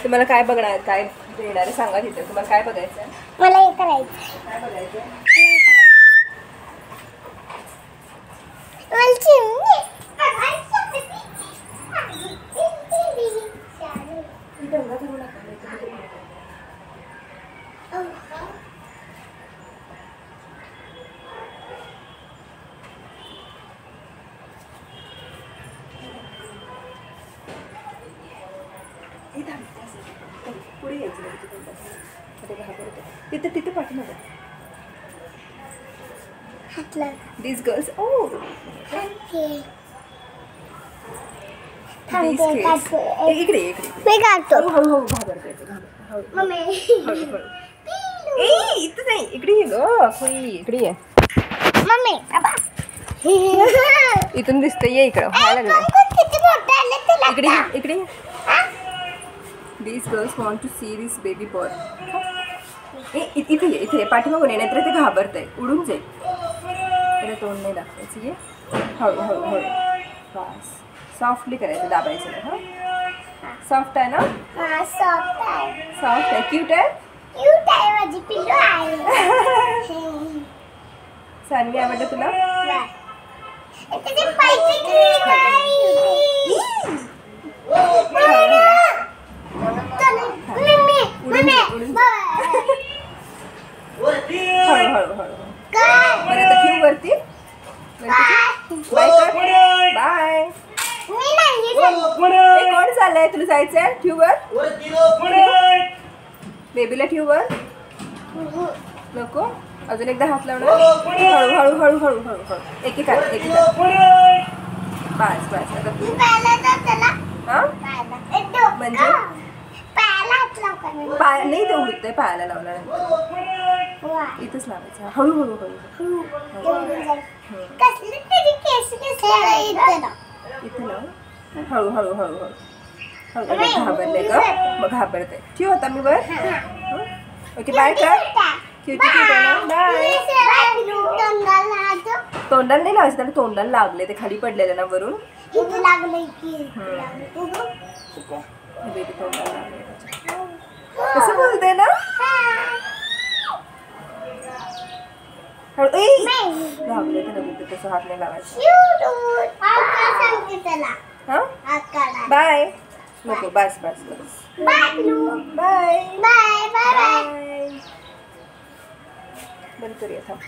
तुम्हाला काय बघणार, काय देणार आहे सांगा तिथे. तुम्हाला काय बघायचं आहे? मला हे करायचं. काय बघायचं? पुढे यायचं तिथे तिथे पाठीमागे. These girls, oh, these kids. इकडे इकडे. मी काढतो. हळूहळू घाबरते. मम्मी. हळूहळू. ए इथं नाही, इकडे ये ग. खुई इकडे ये. मम्मी बाबा. इथून दिसतंय, ये इकडं. व्हायला लागलं. किती मोठे आले तुला. इकडे ये, इकडे ये. These girls want to see this baby boy. इथे ये, इथे पाठीमागून ये, नाहीतर ते घाबरतंय, उडून जाईल. त्याला तोंड नाही दाखवायचं. ये हळू हळू हळू. बस सॉफ्टली करायचं, दाबायचं नाही. हां सॉफ्ट आहे ना? हां सॉफ्ट आहे. सॉफ्ट आहे. क्यूट आहे. क्यूट आहे माझी पिल्लू आहे. सानवी आवडलं तुला? त्याचे पैसे किती नाही. हळू हळू हळू. बरं आता ठेवू वरती. बाय कर. बाय. कोण चाललंय? तुला जायचंय? ठेवू वर. बेबीला ठेवू वर. नको. अजून एकदा हात लावणार. हळू हळू हळू हळू हळू हळू. एकेका एकेका. बस बस आता तू. हां म्हणजे पाय नाही, ते उडतंय. पायाला लावणार इथंच लावायचं. हळू हळू हळू. इथे लाव. हळू हळू हळू हळू हळू. घाबरले ग, मग घाबरते. ठेवू आता मी वर. ओके बाय कर. क्यूटी क्यूट आहे ना. बाय. तोंडाला नाही लावायचं, त्याला तोंडाला लागले, ते खाली पडलेलं ना वरून. बेबी तोंडाला लागले. कसं बोलते ना. लागले त्याला बोलते, तसं हात नाही लावायचं. हां बाय. नको बस बस बस. Bye bye bye. बंद करूया थांब.